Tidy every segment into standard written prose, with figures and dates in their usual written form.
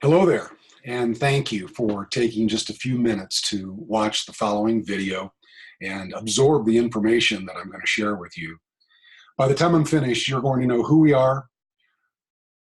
Hello there, and thank you for taking just a few minutes to watch the following video and absorb the information that I'm going to share with you. By the time I'm finished, you're going to know who we are,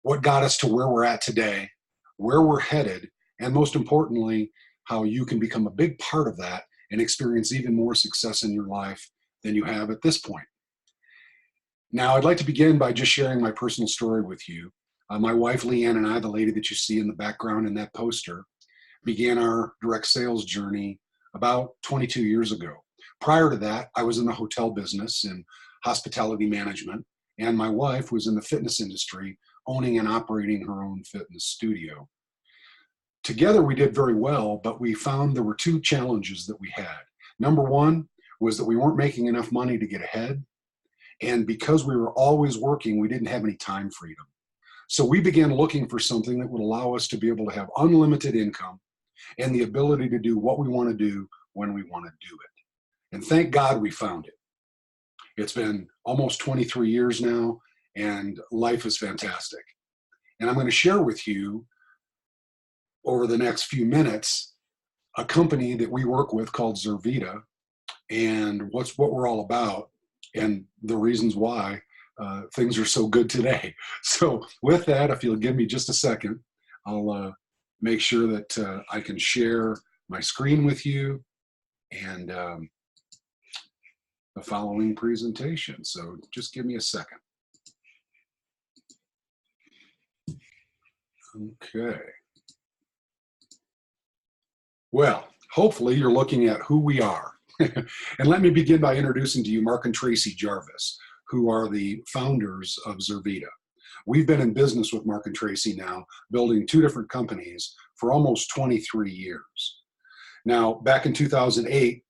what got us to where we're at today, where we're headed, and most importantly, how you can become a big part of that and experience even more success in your life than you have at this point. Now, I'd like to begin by just sharing my personal story with you. My wife, Leanne, and I, the lady that you see in the background in that poster, began our direct sales journey about 22 years ago. Prior to that, I was in the hotel business and hospitality management, and my wife was in the fitness industry, owning and operating her own fitness studio. Together, we did very well, but we found there were two challenges that we had. Number one was that we weren't making enough money to get ahead, and because we were always working, we didn't have any time freedom. So we began looking for something that would allow us to be able to have unlimited income and the ability to do what we want to do when we want to do it. And thank God we found it. It's been almost 23 years now, and life is fantastic. And I'm going to share with you over the next few minutes a company that we work with called Zurvita and what we're all about and the reasons why things are so good today. So with that, if you'll give me just a second, I'll make sure that I can share my screen with you and the following presentation. So just give me a second. Okay. Well, hopefully you're looking at who we are. And let me begin by introducing to you Mark and Tracy Jarvis, who are the founders of Zurvita. We've been in business with Mark and Tracy now, building two different companies for almost 23 years. Now, back in 2008,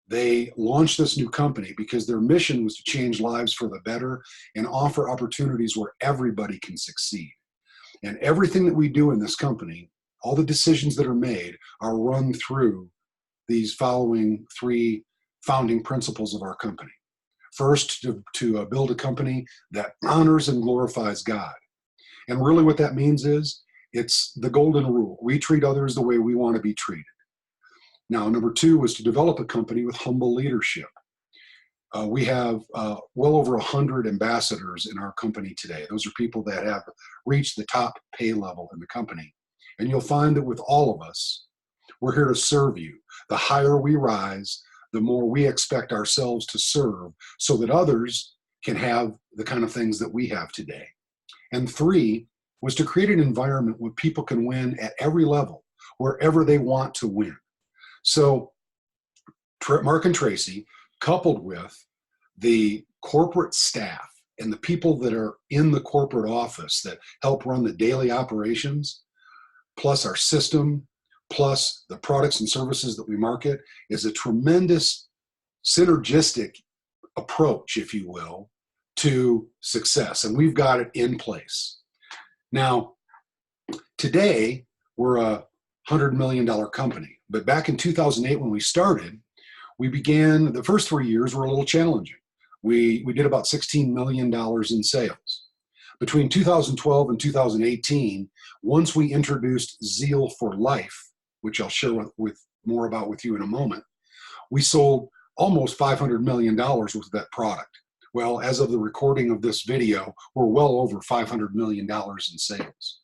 they launched this new company because their mission was to change lives for the better and offer opportunities where everybody can succeed. And everything that we do in this company, all the decisions that are made, are run through these following three founding principles of our company. First, to build a company that honors and glorifies God. And really what that means is, it's the golden rule. We treat others the way we want to be treated. Now, number two was to develop a company with humble leadership. We have well over 100 ambassadors in our company today. Those are people that have reached the top pay level in the company. And you'll find that with all of us, we're here to serve you. The higher we rise, the more we expect ourselves to serve so that others can have the kind of things that we have today. And three was to create an environment where people can win at every level, wherever they want to win. So Mark and Tracy, coupled with the corporate staff and the people that are in the corporate office that help run the daily operations, plus our system, plus the products and services that we market, is a tremendous synergistic approach, if you will, to success. And we've got it in place. Now, today, we're a $100 million company. But back in 2008, when we started, we began, the first 3 years were a little challenging. We did about $16 million in sales. Between 2012 and 2018, once we introduced Zeal for Life, which I'll share more about with you in a moment, we sold almost $500 million worth of that product. Well, as of the recording of this video, we're well over $500 million in sales.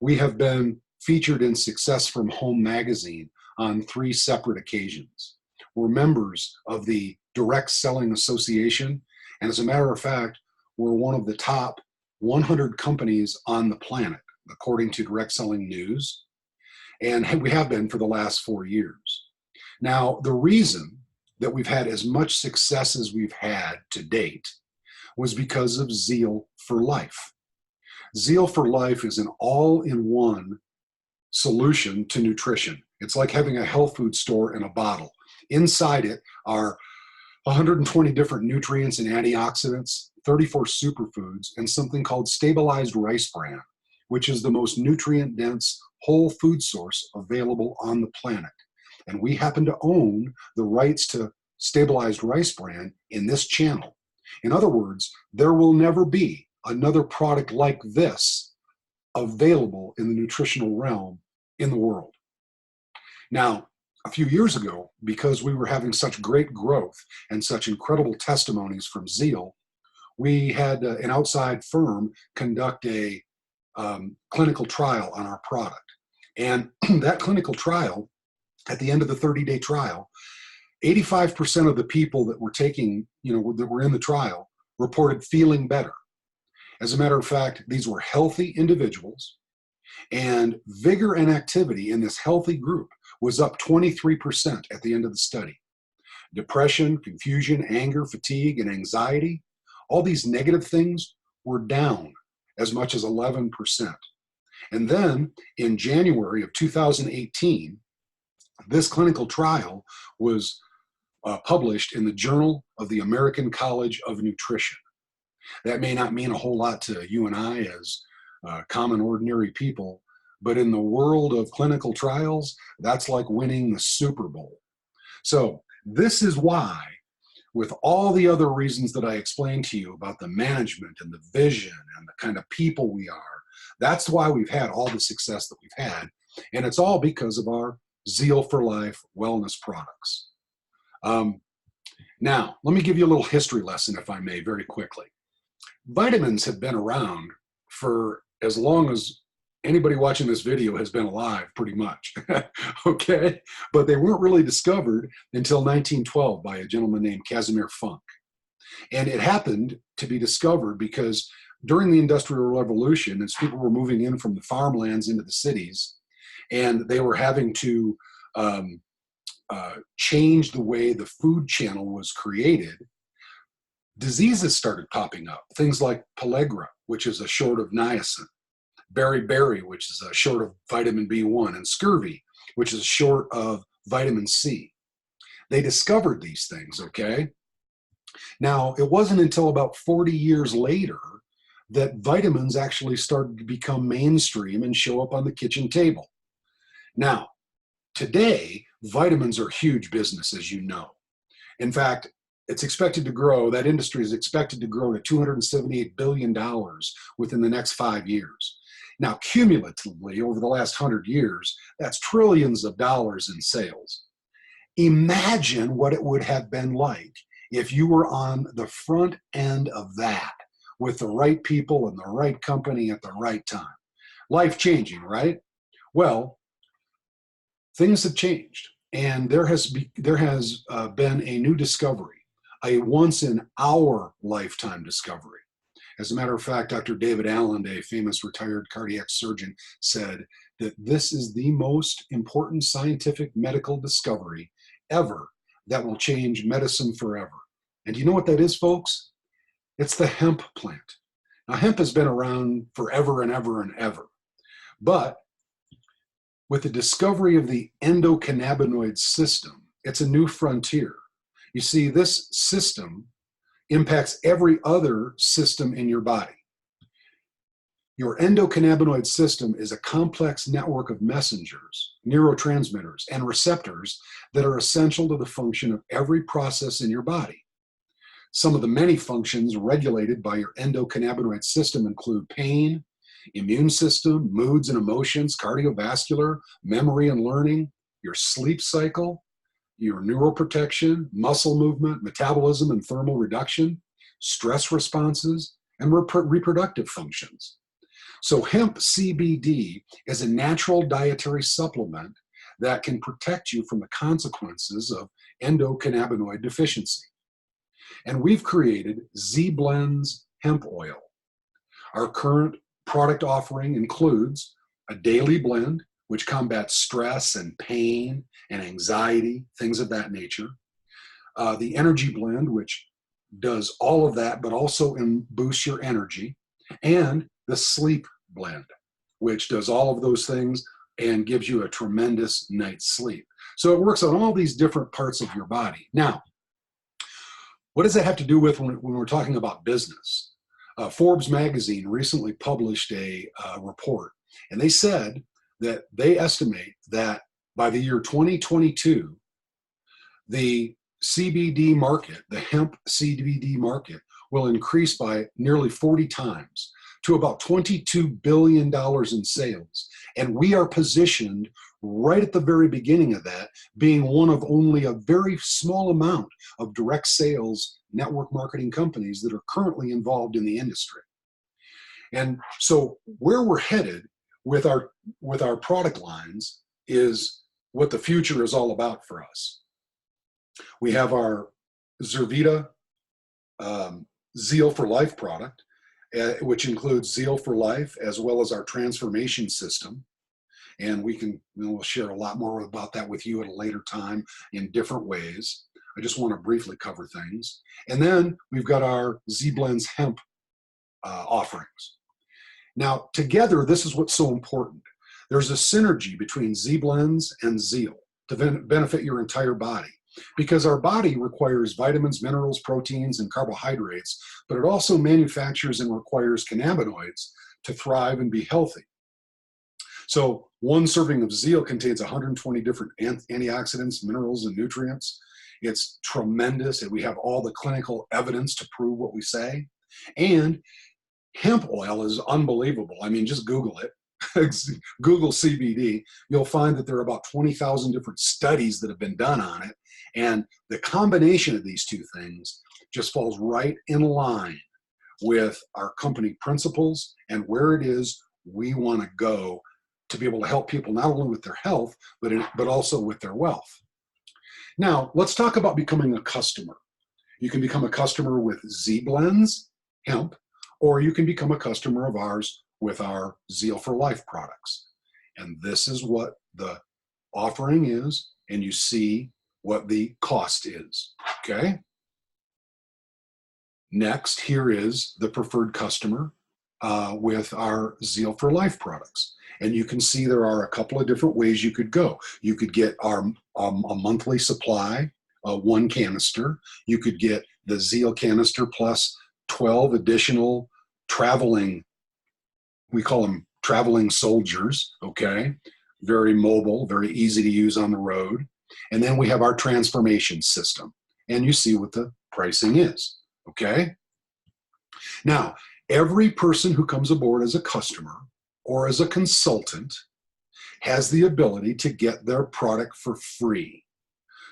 We have been featured in Success from Home magazine on 3 separate occasions. We're members of the Direct Selling Association, and as a matter of fact, we're one of the top 100 companies on the planet, according to Direct Selling News, and we have been for the last 4 years. Now, the reason that we've had as much success as we've had to date was because of Zeal for Life. Zeal for Life is an all-in-one solution to nutrition. It's like having a health food store in a bottle. Inside it are 120 different nutrients and antioxidants, 34 superfoods, and something called stabilized rice bran, which is the most nutrient-dense whole food source available on the planet. And we happen to own the rights to stabilized rice bran in this channel. In other words, there will never be another product like this available in the nutritional realm in the world. Now, a few years ago, because we were having such great growth and such incredible testimonies from Zeal, we had an outside firm conduct a clinical trial on our product. And that clinical trial, at the end of the 30-day trial, 85% of the people that were taking, that were in the trial reported feeling better. As a matter of fact, these were healthy individuals, and vigor and activity in this healthy group was up 23% at the end of the study. Depression, confusion, anger, fatigue, and anxiety, all these negative things were down as much as 11%. And then in January of 2018, this clinical trial was published in the Journal of the American College of Nutrition. That may not mean a whole lot to you and I as common, ordinary people, but in the world of clinical trials, that's like winning the Super Bowl. So this is why, with all the other reasons that I explained to you about the management and the vision and the kind of people we are, that's why we've had all the success that we've had. And it's all because of our Zeal for Life wellness products. Now, let me give you a little history lesson, if I may, very quickly. Vitamins have been around for as long as anybody watching this video has been alive, pretty much, okay? But they weren't really discovered until 1912 by a gentleman named Casimir Funk. And it happened to be discovered because during the Industrial Revolution, as people were moving in from the farmlands into the cities, and they were having to change the way the food channel was created, diseases started popping up. Things like pellagra, which is a short of niacin, beriberi, which is a short of vitamin B1, and scurvy, which is a short of vitamin C. They discovered these things, okay? Now, it wasn't until about 40 years later that vitamins actually started to become mainstream and show up on the kitchen table. Now, today, vitamins are huge business, as you know. In fact, it's expected to grow, that industry is expected to grow to $278 billion within the next 5 years. Now, cumulatively, over the last 100 years, that's trillions of dollars in sales. Imagine what it would have been like if you were on the front end of that with the right people and the right company at the right time. Life-changing, right? Well, things have changed, and there has been a new discovery, a once-in-our-lifetime discovery. As a matter of fact, Dr. David Allen, a famous retired cardiac surgeon, said that this is the most important scientific medical discovery ever that will change medicine forever. And do you know what that is, folks? It's the hemp plant. Now, hemp has been around forever and ever and ever. But with the discovery of the endocannabinoid system, it's a new frontier. You see, this system impacts every other system in your body. Your endocannabinoid system is a complex network of messengers, neurotransmitters, and receptors that are essential to the function of every process in your body. Some of the many functions regulated by your endocannabinoid system include pain, immune system, moods and emotions, cardiovascular, memory and learning, your sleep cycle, your neuroprotection, muscle movement, metabolism and thermal reduction, stress responses, and reproductive functions. So hemp CBD is a natural dietary supplement that can protect you from the consequences of endocannabinoid deficiency. And we've created Z-Blends hemp oil. Our current product offering includes a daily blend, which combats stress and pain and anxiety, things of that nature. The energy blend, which does all of that, but also boosts your energy. And the sleep blend, which does all of those things and gives you a tremendous night's sleep. So it works on all these different parts of your body. Now, what does that have to do with when we're talking about business? Forbes magazine recently published a report, and they said that they estimate that by the year 2022, the CBD market, the hemp CBD market, will increase by nearly 40 times to about $22 billion in sales. And we are positioned right at the very beginning of that, being one of only a very small amount of direct sales network marketing companies that are currently involved in the industry. And so where we're headed with our product lines is what the future is all about for us. We have our Zurvita Zeal for Life product, which includes Zeal for Life as well as our transformation system. And we'll share a lot more about that with you at a later time in different ways. I just want to briefly cover things. And then we've got our Z Blends Hemp offerings. Now, together, this is what's so important. There's a synergy between Z Blends and Zeal to benefit your entire body, because our body requires vitamins, minerals, proteins, and carbohydrates, but it also manufactures and requires cannabinoids to thrive and be healthy. So one serving of Zeal contains 120 different antioxidants, minerals, and nutrients. It's tremendous, and we have all the clinical evidence to prove what we say. And hemp oil is unbelievable. I mean, just Google it. Google CBD. You'll find that there are about 20,000 different studies that have been done on it. And the combination of these two things just falls right in line with our company principles and where it is we want to go to be able to help people not only with their health, but also with their wealth. Now, let's talk about becoming a customer. You can become a customer with Z Blends, Hemp, or you can become a customer of ours with our Zeal for Life products. And this is what the offering is, and you see what the cost is, okay? Next, here is the preferred customer with our Zeal for Life products. And you can see there are a couple of different ways you could go. You could get a monthly supply, one canister. You could get the Zeal canister plus 12 additional traveling, we call them traveling soldiers, okay? Very mobile, very easy to use on the road. And then we have our transformation system. And you see what the pricing is, okay? Now, every person who comes aboard as a customer or as a consultant has the ability to get their product for free.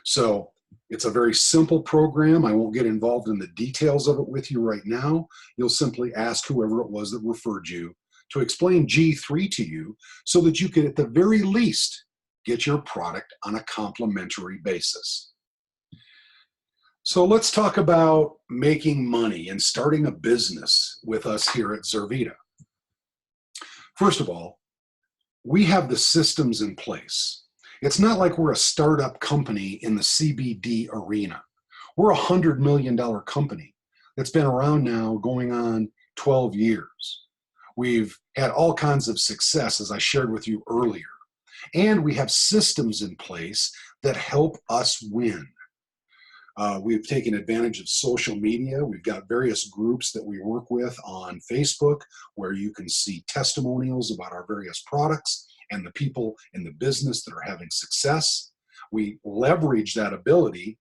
So it's a very simple program. I won't get involved in the details of it with you right now. You'll simply ask whoever it was that referred you to explain G3 to you so that you can, at the very least, get your product on a complimentary basis. So let's talk about making money and starting a business with us here at Zurvita. First of all, we have the systems in place. It's not like we're a startup company in the CBD arena. We're a $100 million company that's been around now going on 12 years. We've had all kinds of success, as I shared with you earlier. And we have systems in place that help us win. We've taken advantage of social media. We've got various groups that we work with on Facebook where you can see testimonials about our various products and the people in the business that are having success. We leverage that ability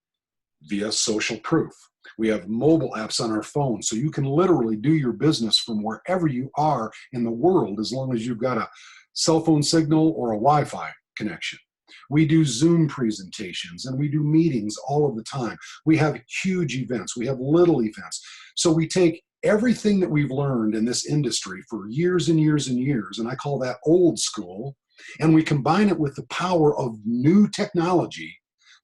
via social proof. We have mobile apps on our phone, so you can literally do your business from wherever you are in the world as long as you've got a cell phone signal or a Wi-Fi connection. We do Zoom presentations and we do meetings all of the time. We have huge events. We have little events. So we take everything that we've learned in this industry for years and years and years, and I call that old school, and we combine it with the power of new technology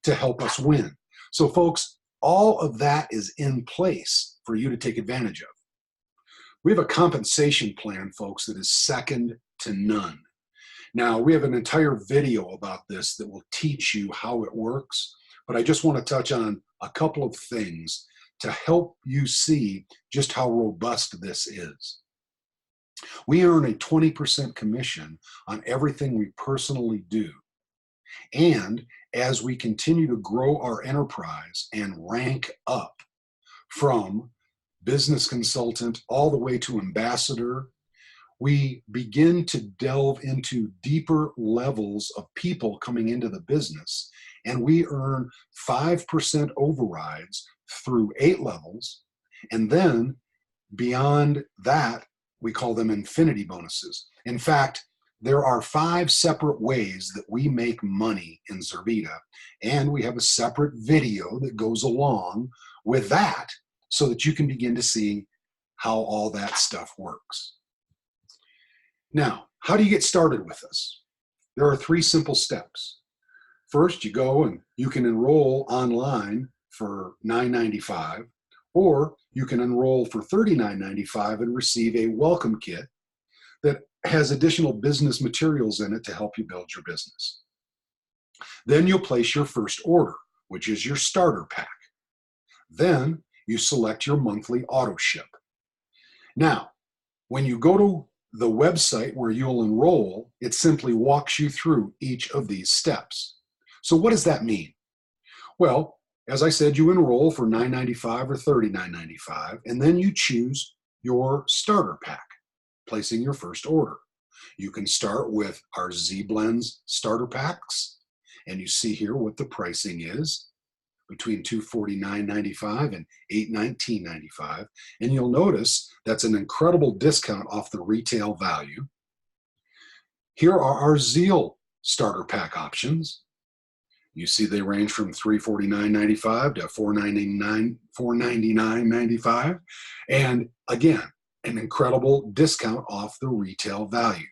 to help us win. So folks, all of that is in place for you to take advantage of. We have a compensation plan, folks, that is second to none. Now, we have an entire video about this that will teach you how it works, but I just want to touch on a couple of things to help you see just how robust this is. We earn a 20% commission on everything we personally do. And as we continue to grow our enterprise and rank up from business consultant all the way to ambassador, we begin to delve into deeper levels of people coming into the business, and we earn 5% overrides through 8 levels. And then beyond that, we call them infinity bonuses. In fact, there are 5 separate ways that we make money in Zurvita, and we have a separate video that goes along with that so that you can begin to see how all that stuff works. Now, how do you get started with this? There are 3 simple steps. First, you go and you can enroll online for $9.95, or you can enroll for $39.95 and receive a welcome kit that has additional business materials in it to help you build your business. Then you'll place your first order, which is your starter pack. Then you select your monthly auto ship. Now, when you go to the website where you'll enroll, it simply walks you through each of these steps. So what does that mean? Well, as I said, you enroll for $9.95 or $39.95, and then you choose your starter pack, placing your first order. You can start with our Z Blends starter packs, and you see here what the pricing is, between $249.95 and $819.95. And you'll notice that's an incredible discount off the retail value. Here are our Zeal starter pack options. You see they range from $349.95 to $499.95. And again, an incredible discount off the retail value.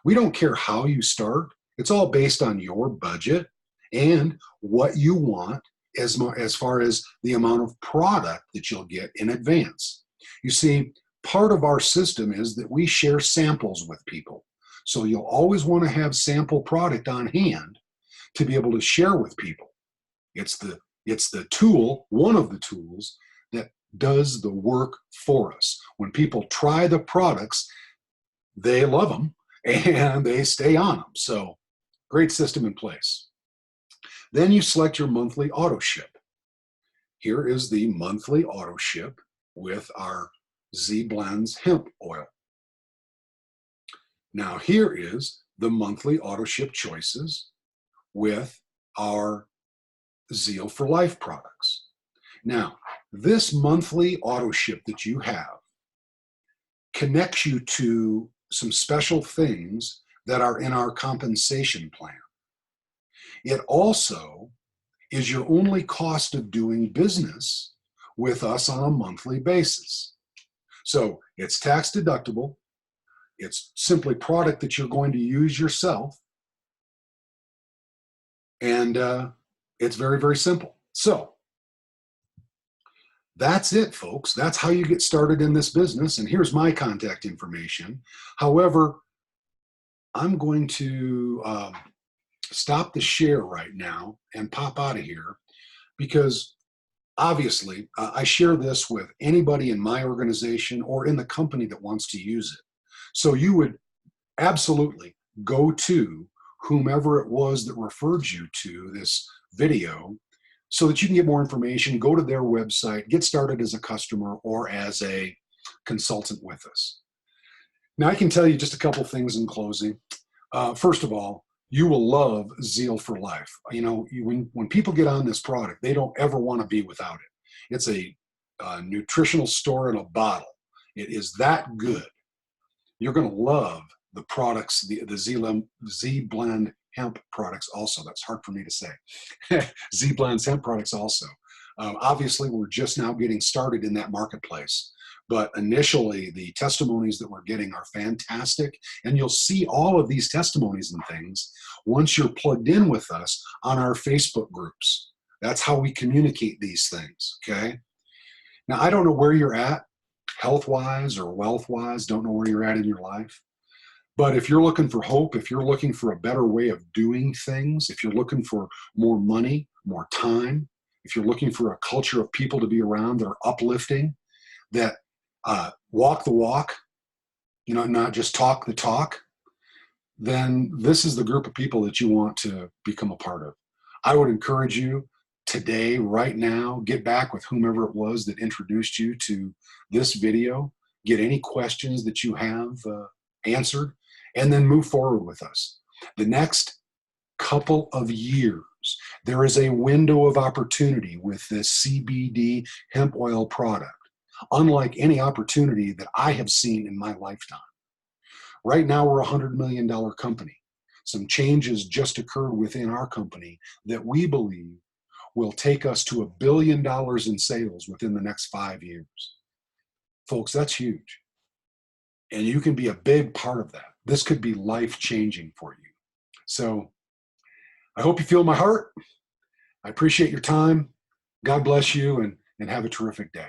We don't care how you start. It's all based on your budget and what you want as far as the amount of product that you'll get in advance. You see, part of our system is that we share samples with people. So you'll always want to have sample product on hand to be able to share with people. It's the tool, one of the tools that does the work for us. When people try the products, they love them and they stay on them. So great system in place. Then you select your monthly auto ship. Here is the monthly auto ship with our Z Blends hemp oil. Now here is the monthly auto ship choices with our Zeal for Life products. Now, this monthly auto ship that you have connects you to some special things that are in our compensation plan. It also is your only cost of doing business with us on a monthly basis. So it's tax deductible. It's simply product that you're going to use yourself. And it's very, very simple. So that's it, folks. That's how you get started in this business. And here's my contact information. However, I'm going to stop the share right now and pop out of here because obviously I share this with anybody in my organization or in the company that wants to use it. So you would absolutely go to whomever it was that referred you to this video so that you can get more information, go to their website, get started as a customer or as a consultant with us. Now, I can tell you just a couple things in closing. First of all, you will love Zeal for Life. You know, when people get on this product, they don't ever want to be without it. It's a nutritional store in a bottle. It is that good. You're going to love the products, the Z Blend hemp products also. That's hard for me to say. Z Blend's hemp products also. Obviously, we're just now getting started in that marketplace. But initially, the testimonies that we're getting are fantastic. And you'll see all of these testimonies and things once you're plugged in with us on our Facebook groups. That's how we communicate these things, okay? Now, I don't know where you're at, health-wise or wealth-wise, don't know where you're at in your life. But if you're looking for hope, if you're looking for a better way of doing things, if you're looking for more money, more time, if you're looking for a culture of people to be around that are uplifting, that walk the walk, you know, not just talk the talk, then this is the group of people that you want to become a part of. I would encourage you today, right now, get back with whomever it was that introduced you to this video, get any questions that you have answered, and then move forward with us. The next couple of years, there is a window of opportunity with this CBD hemp oil product. unlike any opportunity that I have seen in my lifetime. Right now, we're a $100 million company. Some changes just occurred within our company that we believe will take us to $1 billion in sales within the next 5 years. Folks, that's huge. And you can be a big part of that. This could be life-changing for you. So I hope you feel my heart. I appreciate your time. God bless you, and have a terrific day.